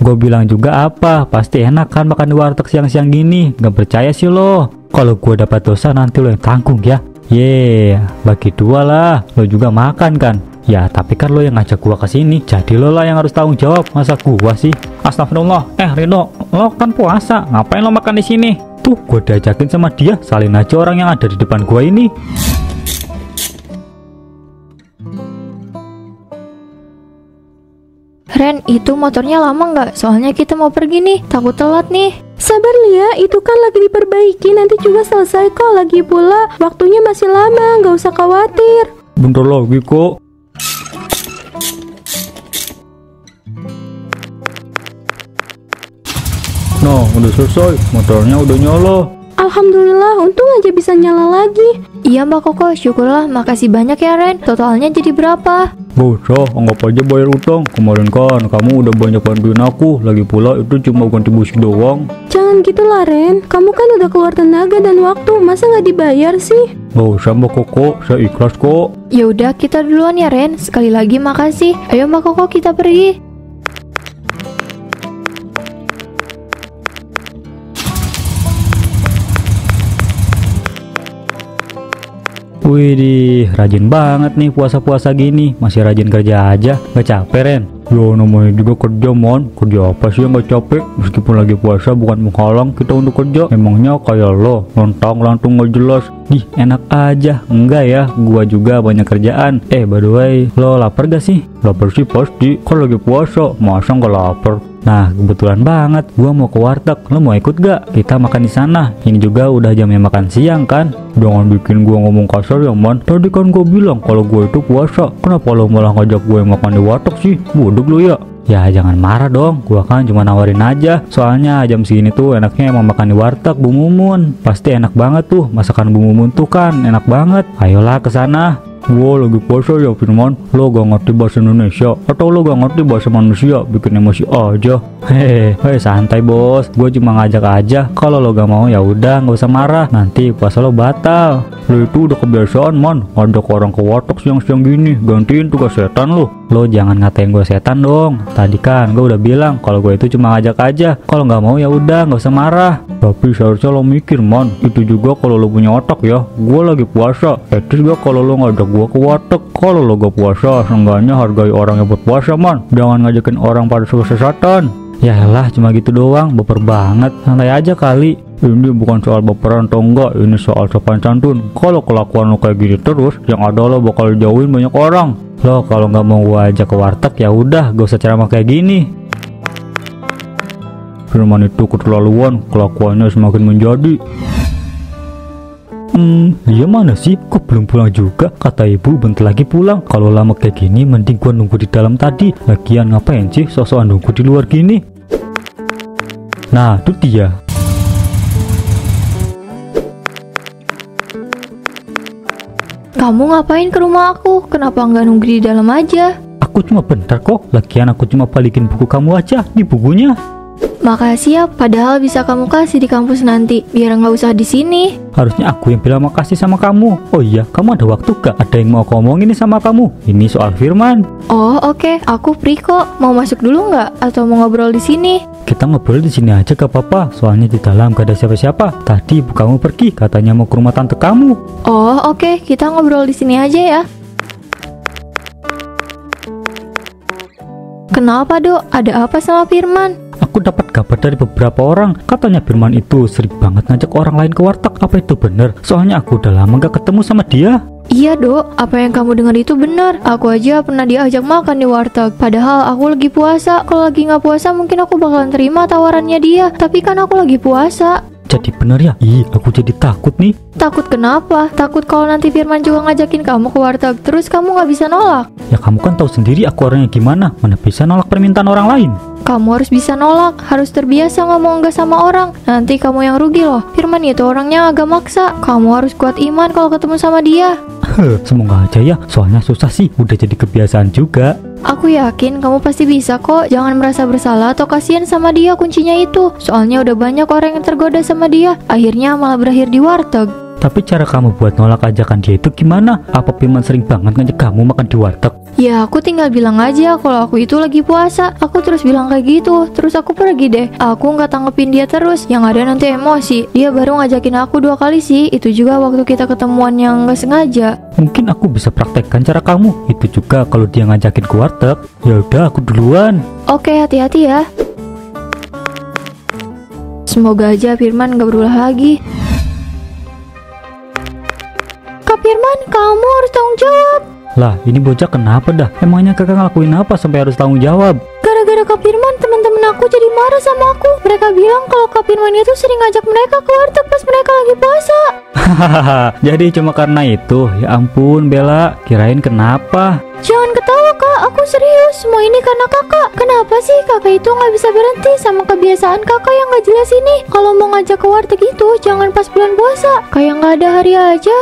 Gue bilang juga apa, pasti enak kan makan di warteg siang-siang gini. Gak percaya sih lo. Kalau gue dapat dosa nanti lo yang tanggung ya. Bagi dua lah. Lo juga makan kan. Ya tapi kan lo yang ngajak gua ke sini, jadi lo lah yang harus tanggung jawab, masa gua sih. Astagfirullah. Rino, lo kan puasa, ngapain lo makan di sini? Tuh gua diajakin sama dia, salin aja orang yang ada di depan gua ini. Ren, itu motornya lama nggak? Soalnya kita mau pergi nih, takut telat nih. Sabar Lia, itu kan lagi diperbaiki, nanti juga selesai kok. Lagi pula waktunya masih lama, nggak usah khawatir. Bentar lagi kok. Nah, udah selesai, motornya udah nyala. Alhamdulillah, untung aja bisa nyala lagi. Iya Mbak Koko, syukurlah, makasih banyak ya Ren. Totalnya jadi berapa? Gak usah, anggap aja bayar utang. Kemarin kan kamu udah banyak bantuin aku, lagi pula itu cuma ganti busi doang. Jangan gitulah Ren, kamu kan udah keluar tenaga dan waktu, masa nggak dibayar sih? Gak usah Mbak Koko, saya ikhlas kok. Ya udah, kita duluan ya Ren. Sekali lagi makasih. Ayo Mbak Koko, kita pergi. Widih, rajin banget nih puasa-puasa gini. Masih rajin kerja aja, gak capek Ren? Yo, namanya juga kerja mon. Kerja apa sih yang gak capek? Meskipun lagi puasa bukan menghalang kita untuk kerja. Emangnya kayak lo, lontang lantung gak jelas. Enak aja. Enggak ya, gua juga banyak kerjaan. By the way, lo lapar gak sih? Lapar sih pasti, kan lagi puasa, masa gak lapar? Nah, kebetulan banget, gua mau ke warteg. Lo mau ikut gak? Kita makan di sana. Ini juga udah jamnya makan siang kan? Jangan bikin gua ngomong kasar ya man. Tadi kan gua bilang kalau gua itu puasa. Kenapa lo malah ngajak gue makan di warteg sih? Bodoh lo ya. Ya jangan marah dong, gua kan cuma nawarin aja. Soalnya jam segini tuh enaknya emang makan di warteg Bu Mumun. Pasti enak banget tuh, masakan Bu Mumun tuh kan enak banget. Ayolah ke sana. Gua lagi puasa ya Firman. Lo gak ngerti bahasa Indonesia atau lo gak ngerti bahasa manusia? Bikin emosi aja. Hehehe, santai bos. Gue cuma ngajak aja. Kalau lo gak mau ya udah, nggak usah marah. Nanti puasa lo batal. Lo itu udah kebiasaan man, ngajak orang ke warteg siang-siang gini. Gantiin tugas setan lo. Lo jangan ngatain gue setan dong. Tadi kan gue udah bilang kalau gue itu cuma ngajak aja. Kalau nggak mau ya udah, nggak usah marah. Tapi seharusnya lo mikir man. Itu juga kalau lo punya otak ya. Gue lagi puasa. Etis gak kalau lo ngajak gua ke warteg? Kalau lo gak puasa, seenggaknya hargai orang yang berpuasa man. Jangan ngajakin orang pada kesesatan. Yalah, cuma gitu doang, baper banget. Santai aja kali. Ini bukan soal baperan atau enggak, ini soal sopan santun. Kalau kelakuan lo kayak gini terus, yang ada lo bakal jauhin banyak orang. Lo kalau nggak mau gua ajak ke warteg ya udah, gak usah ceramah kayak gini. Firman itu keterlaluan, kelakuannya semakin menjadi. Dia mana sih? Kok belum pulang juga? Kata ibu bentar lagi pulang. Kalau lama kayak gini mending gua nunggu di dalam tadi. Lagian ngapain sih sosokan nunggu di luar gini? Nah, itu dia. Kamu ngapain ke rumah aku? Kenapa nggak nunggu di dalam aja? Aku cuma bentar kok. Lagian aku cuma balikin buku kamu aja. Di bukunya. Makasih ya, padahal bisa kamu kasih di kampus nanti, biar nggak usah di sini. Harusnya aku yang bilang makasih sama kamu. Oh iya, kamu ada waktu gak? Ada yang mau aku ngomongin nih sama kamu. Ini soal Firman. Oh oke, aku free kok. Mau masuk dulu nggak? Atau mau ngobrol di sini? Kita ngobrol di sini aja gak apa-apa. Soalnya di dalam gak ada siapa-siapa. Tadi ibu kamu pergi, katanya mau ke rumah tante kamu. Oh oke, kita ngobrol di sini aja ya. Kenapa dok? Ada apa sama Firman? Aku dapat kabar dari beberapa orang. Katanya Firman itu sering banget ngajak orang lain ke warteg. Apa itu bener? Soalnya aku udah lama gak ketemu sama dia. Iya dok, apa yang kamu dengar itu benar. Aku aja pernah diajak makan di warteg. Padahal aku lagi puasa. Kalau lagi nggak puasa mungkin aku bakalan terima tawarannya dia. Tapi kan aku lagi puasa. Jadi bener ya? Ih, aku jadi takut nih. Takut kenapa? Takut kalau nanti Firman juga ngajakin kamu ke warteg, terus kamu nggak bisa nolak. Ya kamu kan tahu sendiri aku orangnya gimana. Mana bisa nolak permintaan orang lain. Kamu harus bisa nolak, harus terbiasa ngomong enggak sama orang. Nanti kamu yang rugi loh. Firman itu orangnya agak maksa. Kamu harus kuat iman kalau ketemu sama dia. Semoga aja ya, soalnya susah sih. Udah jadi kebiasaan juga. Aku yakin kamu pasti bisa kok. Jangan merasa bersalah atau kasihan sama dia, kuncinya itu. Soalnya udah banyak orang yang tergoda sama dia. Akhirnya malah berakhir di warteg. Tapi cara kamu buat nolak ajakan dia itu gimana? Apa Firman sering banget ngajak kamu makan di warteg? Ya aku tinggal bilang aja kalau aku itu lagi puasa. Aku terus bilang kayak gitu, terus aku pergi deh. Aku nggak tanggepin dia terus, yang ada nanti emosi. Dia baru ngajakin aku 2 kali sih, itu juga waktu kita ketemuan yang nggak sengaja. Mungkin aku bisa praktekkan cara kamu. Itu juga kalau dia ngajakin ke warteg. Ya udah, aku duluan. Oke, hati-hati ya. Semoga aja Firman gak berulah lagi. Kak Firman, kamu harus tanggung jawab. Lah, ini bocah kenapa dah? Emangnya kakak ngelakuin apa sampai harus tanggung jawab? Gara-gara Kak Firman, teman-teman aku jadi marah sama aku. Mereka bilang kalau Kak Firman itu sering ngajak mereka ke warteg pas mereka lagi puasa. Hahaha, jadi cuma karena itu. Ya ampun Bella, kirain kenapa? Jangan ketawa kak, aku serius. Semua ini karena kakak. Kenapa sih kakak itu nggak bisa berhenti sama kebiasaan kakak yang nggak jelas ini? Kalau mau ngajak ke warteg itu, jangan pas bulan puasa. Kayak nggak ada hari aja.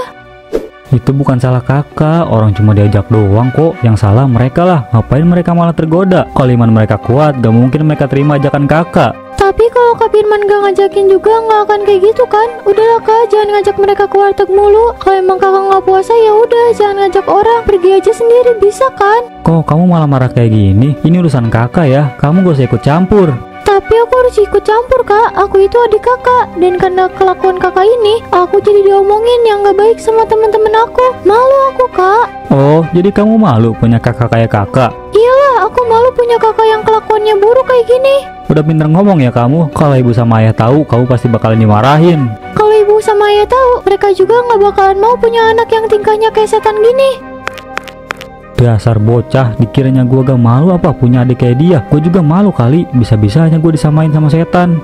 Itu bukan salah kakak, orang cuma diajak doang kok. Yang salah mereka lah, ngapain mereka malah tergoda? Kalau iman mereka kuat, gak mungkin mereka terima ajakan kakak. Tapi kalau Kak Firman gak ngajakin juga nggak akan kayak gitu kan? Udahlah kak, jangan ngajak mereka ke warteg mulu. Kalau emang kakak nggak puasa ya udah, jangan ngajak orang. Pergi aja sendiri bisa kan? Kok kamu malah marah kayak gini? Ini urusan kakak ya, kamu gak usah ikut campur. Tapi aku harus ikut campur kak, aku itu adik kakak. Dan karena kelakuan kakak ini, aku jadi diomongin yang gak baik sama teman-teman aku. Malu aku kak. Oh, jadi kamu malu punya kakak kayak kakak? Iyalah, aku malu punya kakak yang kelakuannya buruk kayak gini. Udah pinter ngomong ya kamu. Kalau ibu sama ayah tahu, kamu pasti bakalan dimarahin. Kalau ibu sama ayah tahu, mereka juga gak bakalan mau punya anak yang tingkahnya kayak setan gini. Dasar bocah, dikiranya gue gak malu apa punya adik kayak dia. Gue juga malu kali, bisa-bisanya gue disamain sama setan.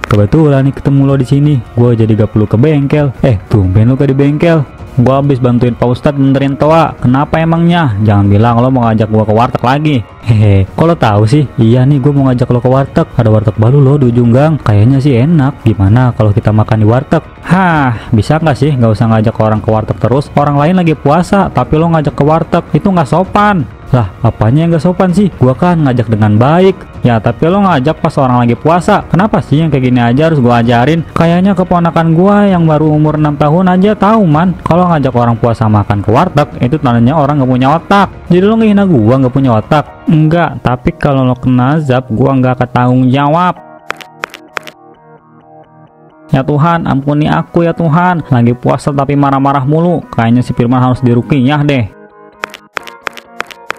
Kebetulan nih ketemu lo di sini. Gue jadi gak perlu ke bengkel. Tumben lo ke di bengkel. Gue habis bantuin Pak Ustadz benerin toa. Kenapa emangnya? Jangan bilang lo mau ngajak gue ke warteg lagi. Hehe, kok lo tahu sih? Iya nih, gue mau ngajak lo ke warteg. Ada warteg baru lo di ujung gang. Kayaknya sih enak. Gimana kalau kita makan di warteg? Hah, bisa nggak sih nggak usah ngajak orang ke warteg terus? Orang lain lagi puasa, tapi lo ngajak ke warteg. Itu nggak sopan. Lah, apanya yang gak sopan sih? Gua kan ngajak dengan baik. Ya, tapi lo ngajak pas orang lagi puasa. Kenapa sih yang kayak gini aja harus gua ajarin? Kayaknya keponakan gua yang baru umur 6 tahun aja tahu man. Kalau ngajak orang puasa makan ke warteg, itu tandanya orang gak punya otak. Jadi lo ngehina gua gak punya otak? Enggak, tapi kalau lo kena azab, gua gak akan tanggung jawab. Ya Tuhan, ampuni aku ya Tuhan. Lagi puasa tapi marah-marah mulu. Kayaknya si Firman harus diruqyah deh.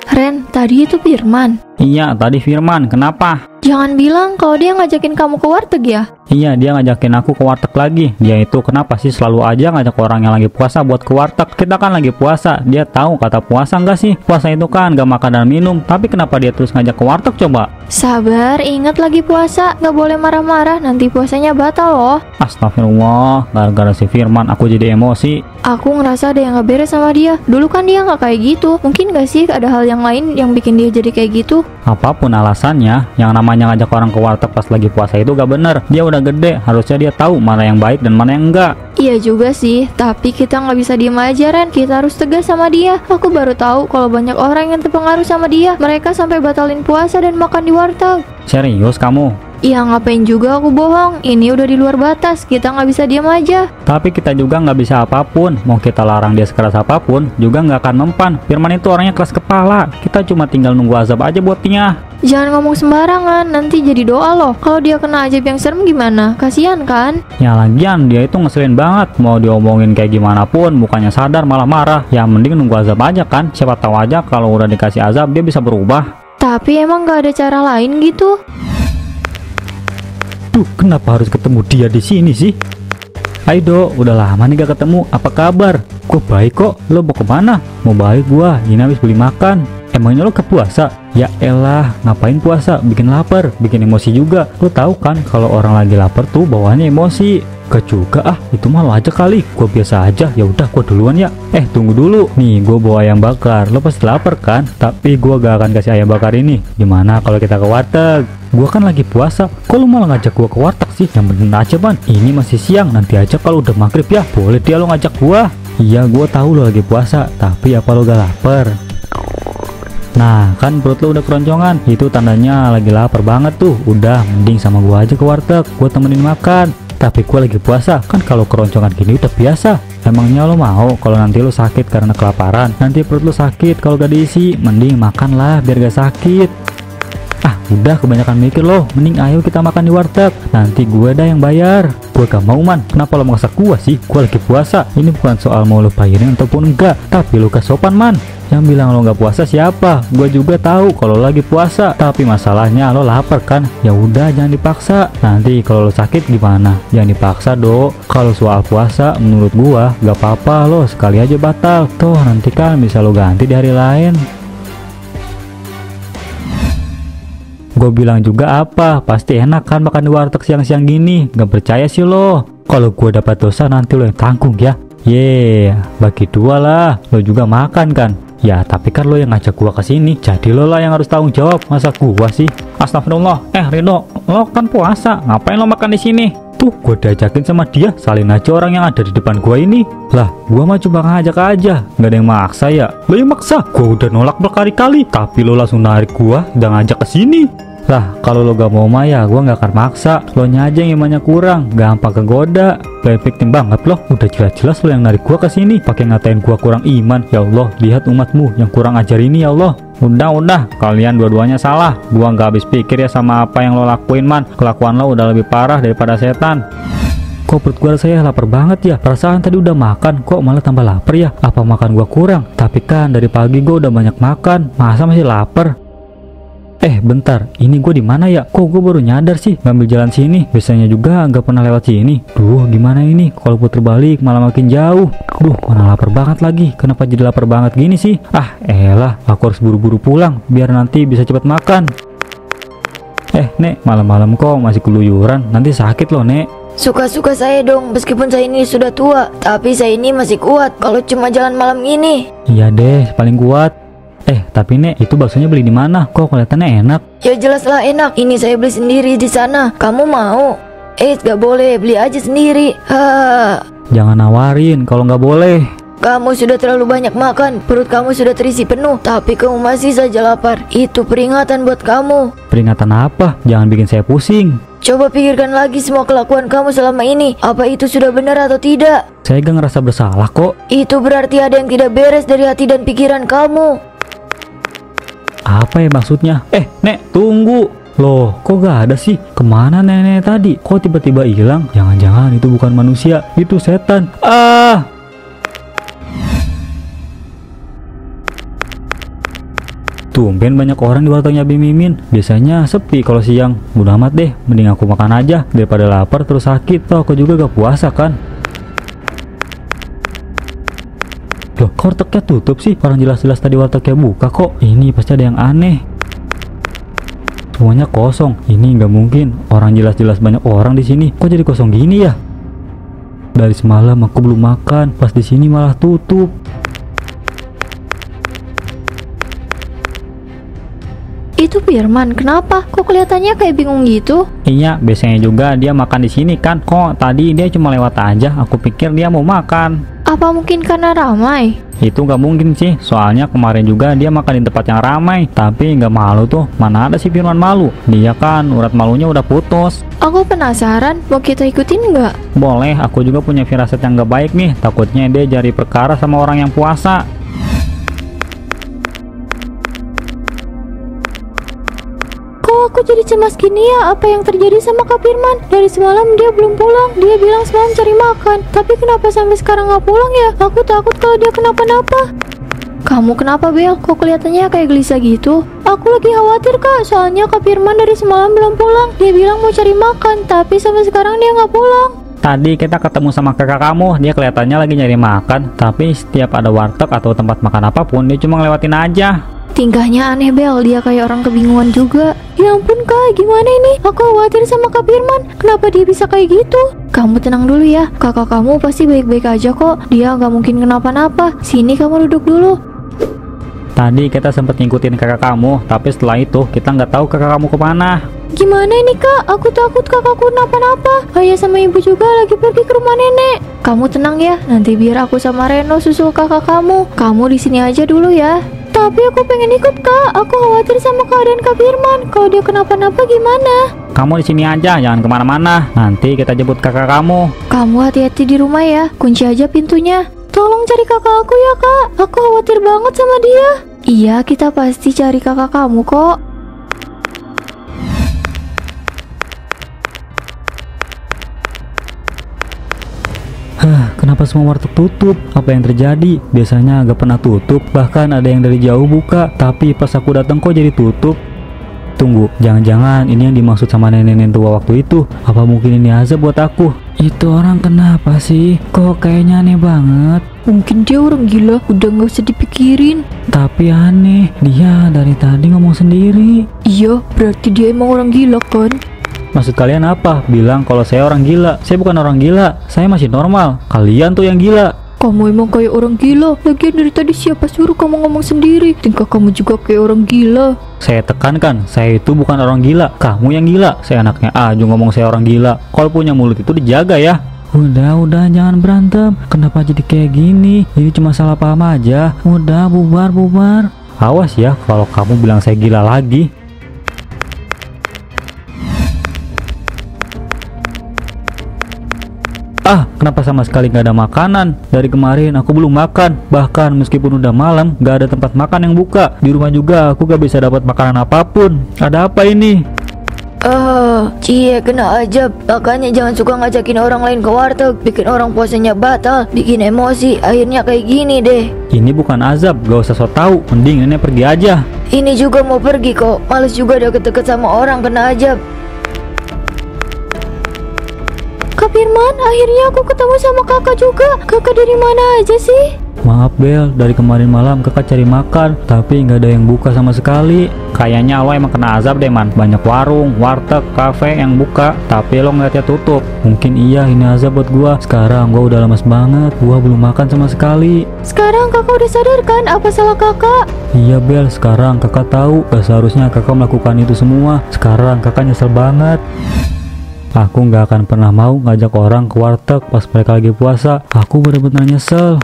Ren, tadi itu Firman. Iya, tadi Firman. Kenapa? Jangan bilang kalau dia ngajakin kamu ke warteg ya. Iya, dia ngajakin aku ke warteg lagi. Dia itu kenapa sih selalu aja ngajak orang yang lagi puasa buat ke warteg? Kita kan lagi puasa. Dia tahu kata puasa nggak sih? Puasa itu kan gak makan dan minum. Tapi kenapa dia terus ngajak ke warteg coba? Sabar, ingat lagi puasa. Gak boleh marah-marah, nanti puasanya batal loh. Astagfirullah, gara-gara si Firman aku jadi emosi. Aku ngerasa ada yang gak beres sama dia. Dulu kan dia gak kayak gitu. Mungkin gak sih ada hal yang lain yang bikin dia jadi kayak gitu? Apapun alasannya, yang namanya ngajak orang ke warteg pas lagi puasa itu gak bener. Dia udah gede, harusnya dia tahu mana yang baik dan mana yang enggak. Iya juga sih, tapi kita nggak bisa diem aja Ren. Kita harus tegas sama dia. Aku baru tahu kalau banyak orang yang terpengaruh sama dia. Mereka sampai batalin puasa dan makan di warteg. Serius kamu? Iya, ngapain juga aku bohong. Ini udah di luar batas, kita nggak bisa diem aja. Tapi kita juga nggak bisa apapun. Mau kita larang dia sekeras apapun juga nggak akan mempan. Firman itu orangnya keras kepala. Kita cuma tinggal nunggu azab aja buat dia. Jangan ngomong sembarangan, nanti jadi doa loh. Kalau dia kena azab yang serem gimana? Kasian kan? Ya lagian dia itu ngeselin banget. Mau diomongin kayak gimana pun bukannya sadar malah marah. Ya mending nunggu azab aja kan. Siapa tahu aja kalau udah dikasih azab dia bisa berubah. Tapi emang nggak ada cara lain gitu? Duh, kenapa harus ketemu dia di sini sih? Hai Do, udah lama nih gak ketemu. Apa kabar? Gue baik kok. Lo mau kemana? Mau balik gua. Ini habis beli makan. Emangnya lo ke puasa? Ya elah, ngapain puasa? Bikin lapar, bikin emosi juga. Lo tahu kan kalau orang lagi lapar tuh bawaannya emosi. Gak juga ah, itu malu aja kali. Gue biasa aja. Ya udah, gue duluan ya. Tunggu dulu. Nih, gue bawa ayam bakar. Lo pasti lapar kan? Tapi gue gak akan kasih ayam bakar ini. Gimana kalau kita ke warteg? Gue kan lagi puasa. Kok lo malah ngajak gue ke warteg sih? Yang bener aja ban. Ini masih siang. Nanti aja kalau udah maghrib ya. Boleh dia lo ngajak gue. Iya, gue tahu lo lagi puasa. Tapi apa lo gak lapar? Nah, kan perut lo udah keroncongan. Itu tandanya lagi lapar banget tuh. Udah, mending sama gue aja ke warteg. Gue temenin makan. Tapi gue lagi puasa, kan kalau keroncongan gini udah biasa. Emangnya lo mau kalau nanti lo sakit karena kelaparan? Nanti perut lo sakit kalau gak diisi. Mending makanlah biar gak sakit. Ah udah kebanyakan mikir lo, mending ayo kita makan di warteg. Nanti gue dah yang bayar. Gue gak mau man, kenapa lo maksa gue sih? Gue lagi puasa. Ini bukan soal mau lo bayarin ataupun enggak, tapi lo gak sopan man. Yang bilang lo nggak puasa siapa? Gue juga tahu kalau lagi puasa. Tapi masalahnya lo lapar kan? Ya udah jangan dipaksa. Nanti kalau lo sakit gimana? Jangan dipaksa dok. Kalau soal puasa menurut gua gak apa-apa lo sekali aja batal. Toh nanti kan bisa lo ganti di hari lain. Gue bilang juga apa? Pasti enak kan makan di warteg siang-siang gini? Gak percaya sih lo. Kalau gue dapat dosa nanti lo yang tanggung ya. Bagi dua lah. Lo juga makan kan? Ya tapi kan lo yang ngajak gua ke sini, jadi lo lah yang harus tanggung jawab, masa gua sih? Astagfirullah. Rido, lo kan puasa, ngapain lo makan di sini? Tuh gua diajakin sama dia, salin aja orang yang ada di depan gua ini. Lah gua mah cuma ngajak aja, nggak ada yang maksa ya? Lo yang maksa? Gua udah nolak berkali-kali, tapi lo langsung narik gua dan ngajak ke sini. Lah kalau lo gak mau mah ya gua gak akan maksa. Lo nya aja yang imannya kurang, gampang kegoda. Kayak victim banget loh. Udah jelas-jelas lo yang narik gua ke sini pakai ngatain gua kurang iman. Ya Allah, lihat umatmu yang kurang ajar ini ya Allah. Udah, kalian dua-duanya salah. Gua gak habis pikir ya sama apa yang lo lakuin man. Kelakuan lo udah lebih parah daripada setan. Kok perut gua rasanya lapar banget ya? Perasaan tadi udah makan, kok malah tambah lapar ya? Apa makan gua kurang? Tapi kan dari pagi gua udah banyak makan, masa masih lapar? Bentar, ini gue di mana ya? Kok gue baru nyadar sih ngambil jalan sini? Biasanya juga nggak pernah lewat sini. Duh, gimana ini? Kalau puter balik malah makin jauh. Duh, mana lapar banget lagi. Kenapa jadi lapar banget gini sih? Aku harus buru-buru pulang biar nanti bisa cepat makan. Nek, malam-malam kok masih keluyuran. Nanti sakit loh, Nek. Suka-suka saya dong, meskipun saya ini sudah tua, tapi saya ini masih kuat kalau cuma jalan malam ini. Iya deh, paling kuat. Tapi Nek, itu baksonya beli di mana? Kok kelihatannya enak? Ya jelaslah enak. Ini saya beli sendiri di sana. Kamu mau? Gak boleh, beli aja sendiri. Jangan nawarin kalau nggak boleh. Kamu sudah terlalu banyak makan. Perut kamu sudah terisi penuh, tapi kamu masih saja lapar. Itu peringatan buat kamu. Peringatan apa? Jangan bikin saya pusing. Coba pikirkan lagi semua kelakuan kamu selama ini. Apa itu sudah benar atau tidak? Saya gak ngerasa bersalah kok. Itu berarti ada yang tidak beres dari hati dan pikiran kamu. Apa ya maksudnya? Nek, tunggu. Loh, kok gak ada sih? Kemana nenek tadi? Kok tiba-tiba hilang? Jangan-jangan itu bukan manusia, itu setan. Tumben banyak orang di wartegnya Bim Mimin. Biasanya sepi kalau siang. Bodo amat deh, mending aku makan aja daripada lapar terus sakit. Toh aku juga gak puasa kan. Loh, kok wartegnya tutup sih? Orang jelas-jelas tadi wartegnya buka kok. Ini pasti ada yang aneh. Semuanya kosong. Ini nggak mungkin. Orang jelas-jelas banyak orang di sini. Kok jadi kosong gini ya? Dari semalam aku belum makan. Pas di sini malah tutup. Itu Firman, kenapa? Kok kelihatannya kayak bingung gitu? Iya, biasanya juga dia makan di sini kan. Kok tadi dia cuma lewat aja. Aku pikir dia mau makan. Apa mungkin karena ramai? Itu nggak mungkin sih. Soalnya kemarin juga dia makan di tempat yang ramai. Tapi nggak malu tuh. Mana ada si Firman malu? Dia kan urat malunya udah putus. Aku penasaran, mau kita ikutin nggak? Boleh, aku juga punya firasat yang nggak baik nih. Takutnya dia cari perkara sama orang yang puasa. Aku jadi cemas gini ya. Apa yang terjadi sama Kak Firman? Dari semalam dia belum pulang. Dia bilang semalam cari makan, tapi kenapa sampai sekarang nggak pulang ya? Aku takut kalau dia kenapa-napa. Kamu kenapa Bel? Kok kelihatannya kayak gelisah gitu? Aku lagi khawatir Kak, soalnya Kak Firman dari semalam belum pulang. Dia bilang mau cari makan, tapi sampai sekarang dia nggak pulang. Tadi kita ketemu sama kakak kamu. Dia kelihatannya lagi nyari makan, tapi setiap ada warteg atau tempat makan apapun dia cuma ngelewatin aja. Tingkahnya aneh Bel, dia kayak orang kebingungan juga. Ya ampun Kak, gimana ini? Aku khawatir sama Kak Firman. Kenapa dia bisa kayak gitu? Kamu tenang dulu ya, kakak kamu pasti baik-baik aja kok. Dia nggak mungkin kenapa-napa. Sini kamu duduk dulu. Tadi kita sempat ngikutin kakak kamu, tapi setelah itu kita nggak tahu kakak kamu kemana. Gimana ini Kak? Aku takut kakakku kenapa-napa. Ayah sama ibu juga lagi pergi ke rumah nenek. Kamu tenang ya, nanti biar aku sama Reno susul kakak kamu. Kamu di sini aja dulu ya. Tapi aku pengen ikut kak, aku khawatir sama keadaan Kak Firman. Kalau dia kenapa-napa gimana? Kamu di sini aja, jangan kemana-mana. Nanti kita jemput kakak kamu. Kamu hati-hati di rumah ya, kunci aja pintunya. Tolong cari kakak aku ya kak, aku khawatir banget sama dia. Iya, kita pasti cari kakak kamu kok. Kenapa semua warteg tutup? Apa yang terjadi? Biasanya agak pernah tutup, bahkan ada yang dari jauh buka. Tapi pas aku datang kok jadi tutup? Tunggu, jangan-jangan ini yang dimaksud sama nenek-nenek tua waktu itu. Apa mungkin ini azab buat aku? Itu orang kenapa sih? Kok kayaknya aneh banget? Mungkin dia orang gila, udah gak usah dipikirin. Tapi aneh, dia dari tadi ngomong sendiri. Iya, berarti dia emang orang gila kan? Maksud kalian apa? Bilang kalau saya orang gila. Saya bukan orang gila, saya masih normal. Kalian tuh yang gila. Kamu emang kayak orang gila. Lagian dari tadi siapa suruh kamu ngomong sendiri? Tingkah kamu juga kayak orang gila. Saya tekankan, saya itu bukan orang gila. Kamu yang gila. Saya anaknya aja ngomong saya orang gila. Kalau punya mulut itu dijaga ya. Udah, jangan berantem. Kenapa jadi kayak gini? Ini cuma salah paham aja. Udah, bubar. Awas ya kalau kamu bilang saya gila lagi. Kenapa sama sekali gak ada makanan? Dari kemarin aku belum makan. Bahkan meskipun udah malam, gak ada tempat makan yang buka. Di rumah juga aku gak bisa dapat makanan apapun. Ada apa ini? Cie kena ajab. Makanya jangan suka ngajakin orang lain ke warteg. Bikin orang puasanya batal, bikin emosi. Akhirnya kayak gini deh. Ini bukan azab, gak usah so tau. Mending nenek pergi aja. Ini juga mau pergi kok. Males juga deket-deket sama orang kena ajab. Kak Firman, akhirnya aku ketemu sama kakak juga. Kakak dari mana aja sih? Maaf Bel, dari kemarin malam kakak cari makan, tapi nggak ada yang buka sama sekali. Kayaknya lo emang kena azab deh man. Banyak warung, warteg, kafe yang buka, tapi lo ngeliatnya tutup. Mungkin iya ini azab buat gua. Sekarang gua udah lemas banget, gua belum makan sama sekali. Sekarang kakak udah sadar kan apa salah kakak? Iya Bel, sekarang kakak tahu gak seharusnya kakak melakukan itu semua. Sekarang kakak nyesel banget. Aku nggak akan pernah mau ngajak orang ke warteg pas mereka lagi puasa. Aku benar-benar nyesel.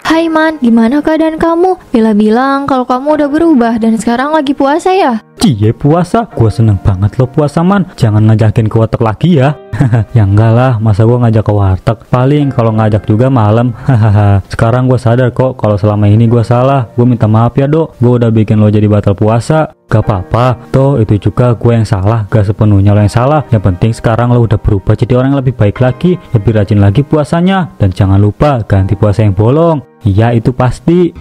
Hai Man, gimana keadaan kamu? Bella bilang kalau kamu udah berubah dan sekarang lagi puasa ya? Cie puasa? Gue seneng banget lo puasa man. Jangan ngajakin ke warteg lagi ya. Ya enggak lah, masa gue ngajak ke warteg? Paling kalau ngajak juga malam. Sekarang gue sadar kok kalau selama ini gue salah. Gue minta maaf ya dok, gue udah bikin lo jadi batal puasa. Gak apa-apa, toh itu juga gue yang salah. Gak sepenuhnya lo yang salah. Yang penting sekarang lo udah berubah jadi orang yang lebih baik lagi, lebih rajin lagi puasanya. Dan jangan lupa ganti puasa yang bolong. Iya itu pasti.